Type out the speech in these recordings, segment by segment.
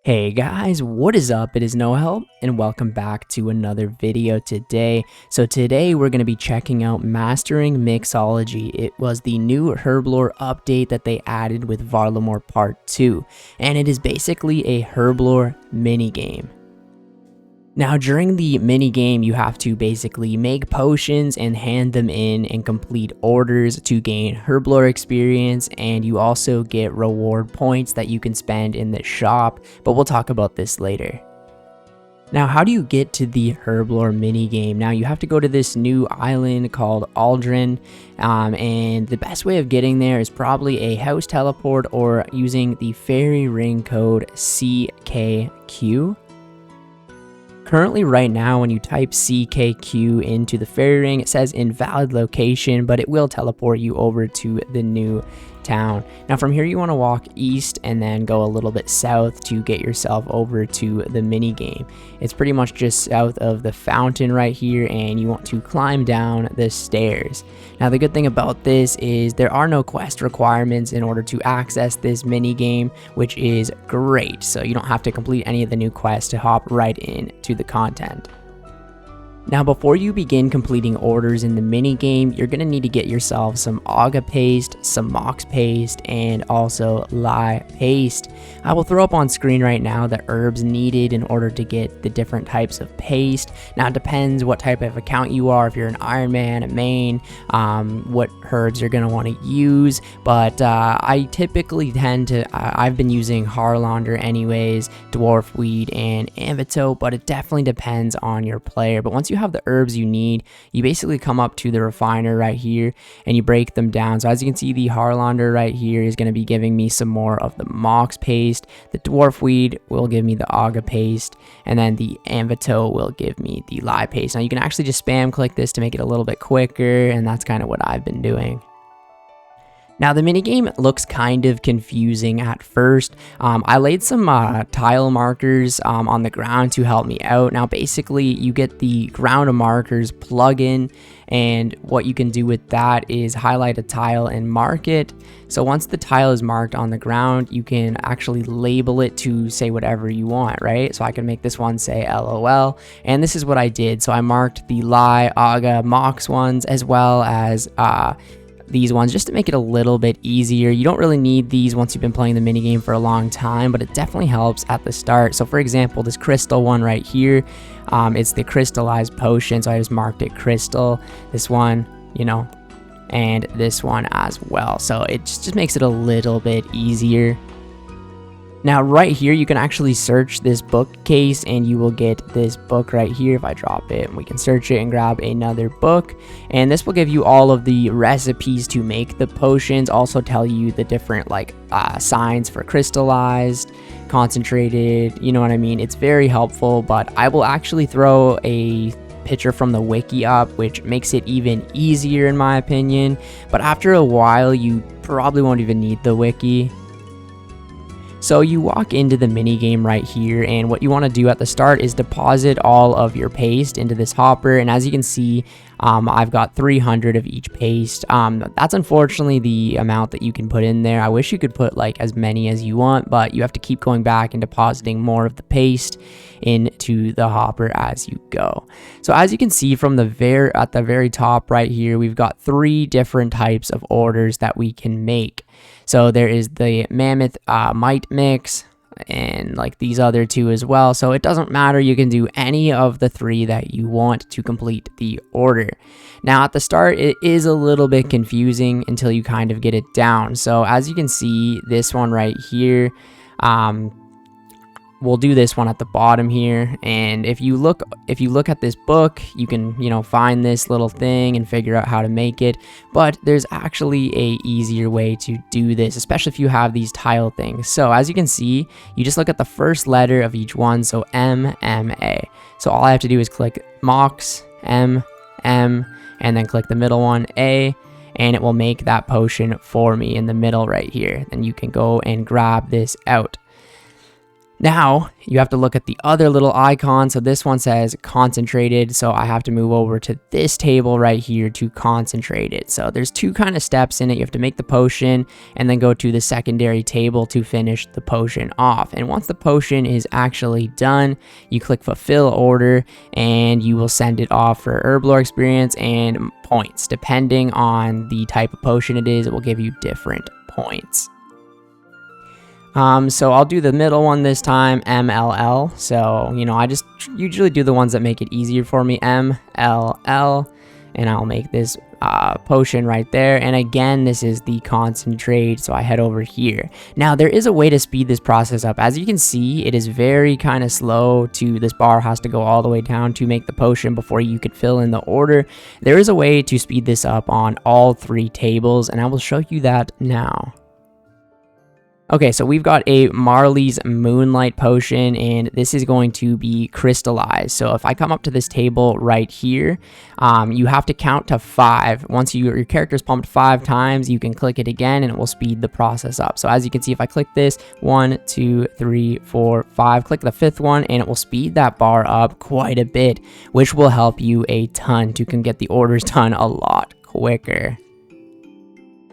Hey guys, what is up? It is Noel and welcome back to another video today. So today we're going to be checking out Mastering Mixology. It was the new Herblore update that they added with Varlamore Part 2, and it is basically a Herblore minigame. Now during the minigame, you have to basically make potions and hand them in and complete orders to gain Herblore experience, and you also get reward points that you can spend in the shop, but we'll talk about this later. Now, how do you get to the Herblore minigame? Now, you have to go to this new island called Aldrin, and the best way of getting there is probably a house teleport or using the fairy ring code CKQ. Currently right now, when you type CKQ into the fairy ring, it says invalid location, but it will teleport you over to the new town. Now from here you want to walk east and then go a little bit south to get yourself over to the mini game. It's pretty much just south of the fountain right here, and you want to climb down the stairs. Now the good thing about this is there are no quest requirements in order to access this mini game, which is great. So you don't have to complete any of the new quests to hop right into the content. Now before you begin completing orders in the mini game, you're going to need to get yourself some Aga paste, some Mox paste, and also Lye paste. I will throw up on screen right now the herbs needed in order to get the different types of paste. Now it depends what type of account you are, if you're an Ironman, a main, what herbs you're going to want to use, but I typically tend to, I've been using Harlander anyways, Dwarfweed, and Amvito, but it definitely depends on your player. But once you have the herbs you need, you basically come up to the refiner right here and you break them down. So as you can see, the Harlander right here is going to be giving me some more of the Mox paste, the Dwarfweed will give me the Aga paste, and then the Amvito will give me the Lye paste. Now you can actually just spam click this to make it a little bit quicker, and that's kind of what I've been doing. Now the minigame looks kind of confusing at first. I laid some tile markers on the ground to help me out. Now basically you get the ground markers plugin, and what you can do with that is highlight a tile and mark it. So once the tile is marked on the ground, you can actually label it to say whatever you want, right? So I can make this one say LOL, and this is what I did. So I marked the Lye, Aga, Mox ones, as well as these ones, just to make it a little bit easier. You don't really need these once you've been playing the minigame for a long time, but it definitely helps at the start. So for example, this crystal one right here, it's the crystallized potion, so I just marked it crystal. This one, you know, and this one as well. So it just makes it a little bit easier. Now right here you can actually search this bookcase and you will get this book right here. If I drop it, we can search it and grab another book, and this will give you all of the recipes to make the potions, also tell you the different like signs for crystallized, concentrated, you know what I mean. It's very helpful, but I will actually throw a picture from the wiki up, which makes it even easier in my opinion, but after a while you probably won't even need the wiki. So you walk into the mini game right here, and what you want to do at the start is deposit all of your paste into this hopper, and as you can see, I've got 300 of each paste. That's unfortunately the amount that you can put in there. I wish you could put like as many as you want, but you have to keep going back and depositing more of the paste into the hopper as you go. So as you can see from the very top right here, we've got 3 different types of orders that we can make. So there is the Mammoth Might Mix, and like these other 2 as well. So it doesn't matter, you can do any of the 3 that you want to complete the order. Now at the start it is a little bit confusing until you kind of get it down. So as you can see, this one right here, we'll do this one at the bottom here, and if you look at this book, you can, you know, find this little thing and figure out how to make it. But there's actually a easier way to do this, especially if you have these tile things. So as you can see, you just look at the first letter of each one, so MMA. So all I have to do is click Mox, M, and then click the middle one, A, and it will make that potion for me in the middle right here. Then you can go and grab this out. Now, you have to look at the other little icon. So this one says concentrated. So I have to move over to this table right here to concentrate it. So there's two kind of steps in it. You have to make the potion and then go to the secondary table to finish the potion off. And once the potion is actually done, you click fulfill order and you will send it off for Herblore experience and points. Depending on the type of potion it is, it will give you different points. So I'll do the middle one this time, MLL. So, you know, I just usually do the ones that make it easier for me, MLL, and I'll make this potion right there. And again, this is the concentrate, so I head over here. Now, there is a way to speed this process up. As you can see, it is very kind of slow this bar has to go all the way down to make the potion before you could fill in the order. There is a way to speed this up on all three tables, and I will show you that now. Okay, so we've got a Marley's Moonlight potion, and this is going to be crystallized. So if I come up to this table right here, you have to count to 5. Once your character's pumped 5 times, you can click it again, and it will speed the process up. So as you can see, if I click this, 1, 2, 3, 4, 5, click the 5th one, and it will speed that bar up quite a bit, which will help you a ton to get the orders done a lot quicker.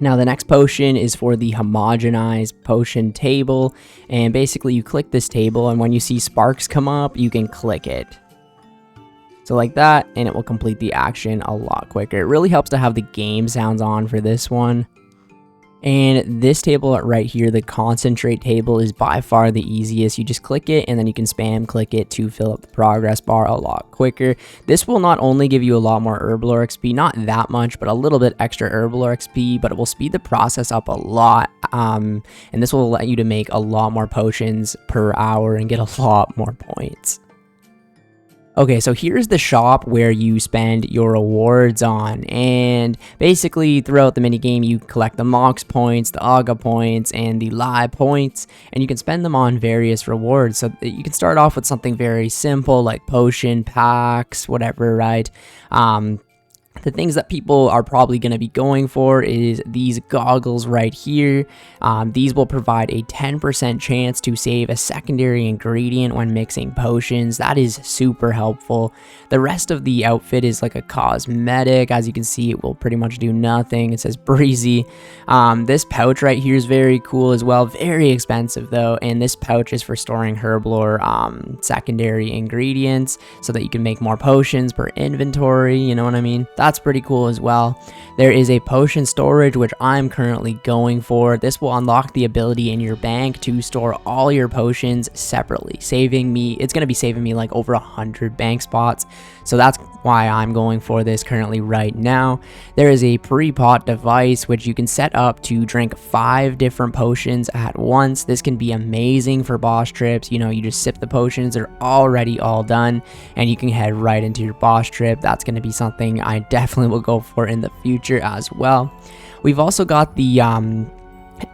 Now the next potion is for the homogenized potion table, and basically you click this table, and when you see sparks come up, you can click it. So like that, and it will complete the action a lot quicker. It really helps to have the game sounds on for this one. And this table right here, the concentrate table, is by far the easiest. You just click it and then you can spam click it to fill up the progress bar a lot quicker. This will not only give you a lot more Herblore XP, not that much, but a little bit extra Herblore XP, but it will speed the process up a lot. And this will let you to make a lot more potions per hour and get a lot more points. Okay, so here's the shop where you spend your rewards on, and basically throughout the minigame you collect the Mox points, the Aga points, and the Lie points, and you can spend them on various rewards. So you can start off with something very simple like potion packs, whatever, right? The things that people are probably going to be going for is these goggles right here. These will provide a 10% chance to save a secondary ingredient when mixing potions. That is super helpful. The rest of the outfit is like a cosmetic. As you can see, it will pretty much do nothing. It says breezy. This pouch right here is very cool as well. Very expensive though. And this pouch is for storing Herblore secondary ingredients so that you can make more potions per inventory. You know what I mean? That's pretty cool as well. There is a potion storage, which I'm currently going for. This will unlock the ability in your bank to store all your potions separately, saving me, it's going to be saving me like over 100 bank spots. So that's why I'm going for this currently right now. There is a pre-pot device, which you can set up to drink 5 different potions at once. This can be amazing for boss trips. You know, you just sip the potions, they're already all done, and you can head right into your boss trip. That's going to be something I definitely will go for in the future as well. We've also got the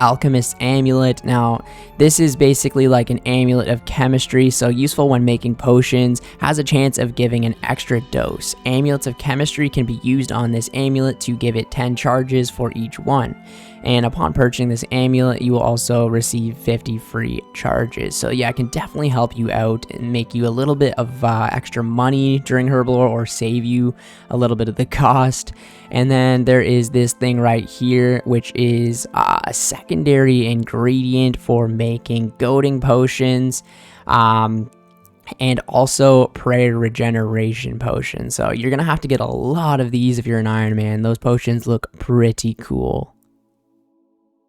Alchemist's Amulet. Now, this is basically like an amulet of chemistry, so useful when making potions, has a chance of giving an extra dose. Amulets of chemistry can be used on this amulet to give it 10 charges for each one. And upon purchasing this amulet, you will also receive 50 free charges. So yeah, it can definitely help you out and make you a little bit of extra money during Herblore, or save you a little bit of the cost. And then there is this thing right here, which is a secondary ingredient for making goading potions. And also prayer regeneration potions. So you're gonna have to get a lot of these if you're an Iron Man. Those potions look pretty cool.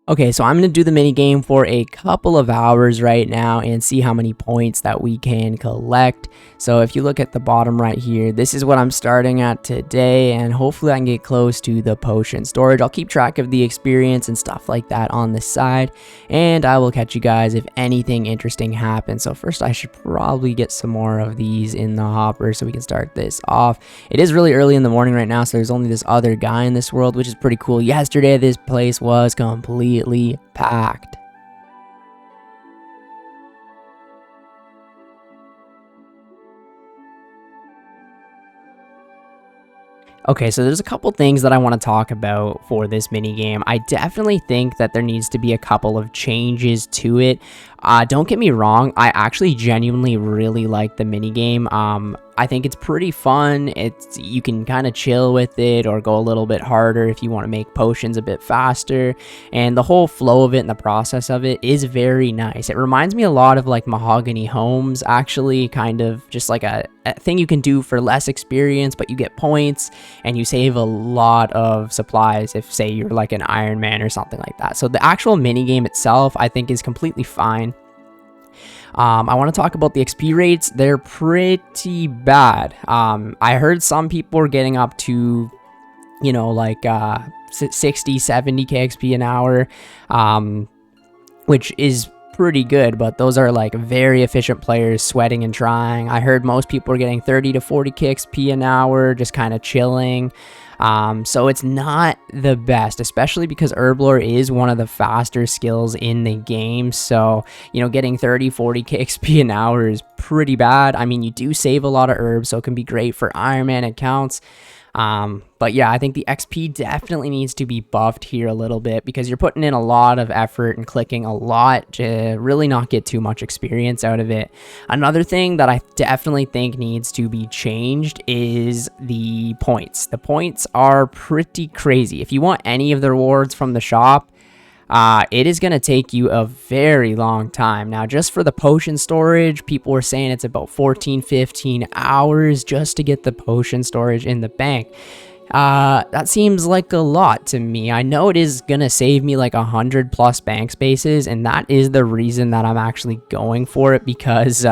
Okay, so I'm going to do the mini game for a couple of hours right now and see how many points that we can collect. So if you look at the bottom right here, this is what I'm starting at today, and hopefully I can get close to the potion storage. I'll keep track of the experience and stuff like that on the side, and I will catch you guys if anything interesting happens. So first I should probably get some more of these in the hopper so we can start this off. It is really early in the morning right now, so there's only this other guy in this world, which is pretty cool. Yesterday this place was completely packed. Okay, so there's a couple things that I want to talk about for this mini game. I definitely think that there needs to be a couple of changes to it. Don't get me wrong, I actually genuinely really like the mini game. I think it's pretty fun. You can kind of chill with it or go a little bit harder if you want to make potions a bit faster. And the whole flow of it and the process of it is very nice. It reminds me a lot of like Mahogany Homes, actually, kind of just like a thing you can do for less experience, but you get points and you save a lot of supplies if, say, you're like an Iron Man or something like that. So the actual mini game itself, I think, is completely fine. I want to talk about the XP rates. They're pretty bad. I heard some people are getting up to, you know, like 60, 70k XP an hour, which is pretty good, but those are like very efficient players sweating and trying. I heard most people are getting 30 to 40k XP an hour, just kind of chilling. So it's not the best, especially because Herblore is one of the faster skills in the game. So, you know, getting 30, 40k XP an hour is pretty bad. I mean, you do save a lot of herbs, so it can be great for Ironman accounts. But yeah, I think the XP definitely needs to be buffed here a little bit because you're putting in a lot of effort and clicking a lot to really not get too much experience out of it. Another thing that I definitely think needs to be changed is the points. The points are pretty crazy. If you want any of the rewards from the shop, it is going to take you a very long time. Now, just for the potion storage, people were saying it's about 14, 15 hours just to get the potion storage in the bank. That seems like a lot to me. I know it is going to save me like 100 plus bank spaces, and that is the reason that I'm actually going for it, because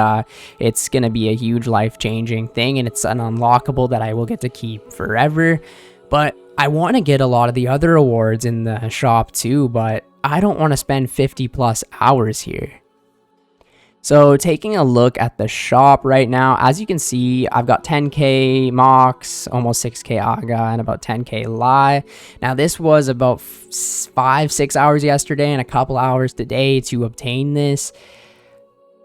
it's going to be a huge life-changing thing, and it's an unlockable that I will get to keep forever. But I want to get a lot of the other rewards in the shop too, but I don't want to spend 50 plus hours here. So taking a look at the shop right now, as you can see, I've got 10k Mox, almost 6k Aga, and about 10k Lie. Now this was about 5-6 hours yesterday and a couple hours today to obtain this.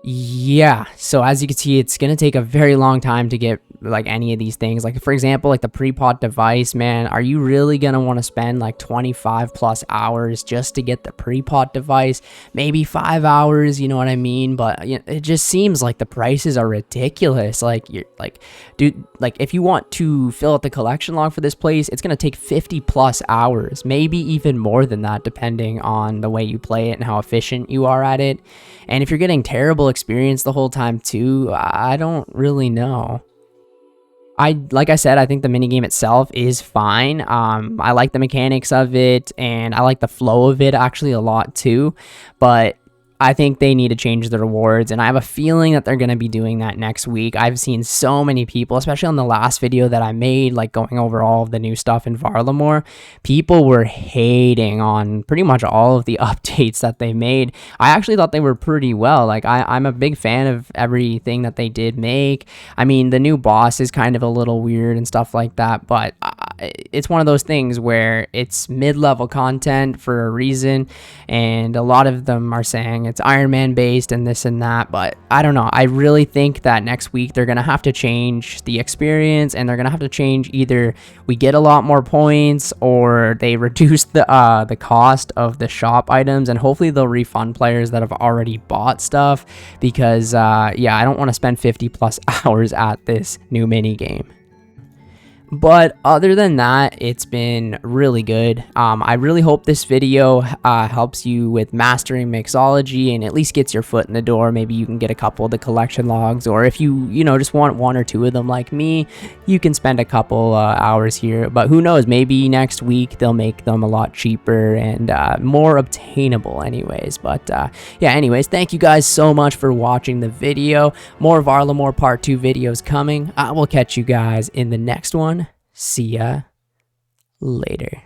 Yeah, so as you can see, it's going to take a very long time to get like any of these things. Like for example, like the pre-pot device, man, are you really going to want to spend like 25 plus hours just to get the pre-pot device? Maybe 5 hours, you know what I mean? But you know, it just seems like the prices are ridiculous. Like you're like, dude, like if you want to fill out the collection log for this place, it's going to take 50 plus hours, maybe even more than that, depending on the way you play it and how efficient you are at it. And if you're getting terrible experience the whole time too, I don't really know. Like I said, I think the minigame itself is fine. I like the mechanics of it, and I like the flow of it actually a lot too. But I think they need to change the rewards, and I have a feeling that they're going to be doing that next week. I've seen so many people, especially on the last video that I made, like going over all of the new stuff in Varlamore, people were hating on pretty much all of the updates that they made. I actually thought they were pretty well. Like I'm a big fan of everything that they did make. I mean, the new boss is kind of a little weird and stuff like that, but it's one of those things where it's mid-level content for a reason, and a lot of them are saying it's Iron Man based and this and that, but I don't know. I really think that next week they're gonna have to change the experience, and they're gonna have to change either we get a lot more points or they reduce the cost of the shop items, and hopefully they'll refund players that have already bought stuff, because yeah, I don't want to spend 50 plus hours at this new mini game. But other than that, it's been really good. I really hope this video helps you with mastering Mixology and at least gets your foot in the door. Maybe you can get a couple of the collection logs, or if you just want 1 or 2 of them like me, you can spend a couple hours here. But who knows, maybe next week they'll make them a lot cheaper and more obtainable anyways. But yeah, anyways, thank you guys so much for watching the video. More Varlamore Part 2 videos coming. I will catch you guys in the next one. See ya later.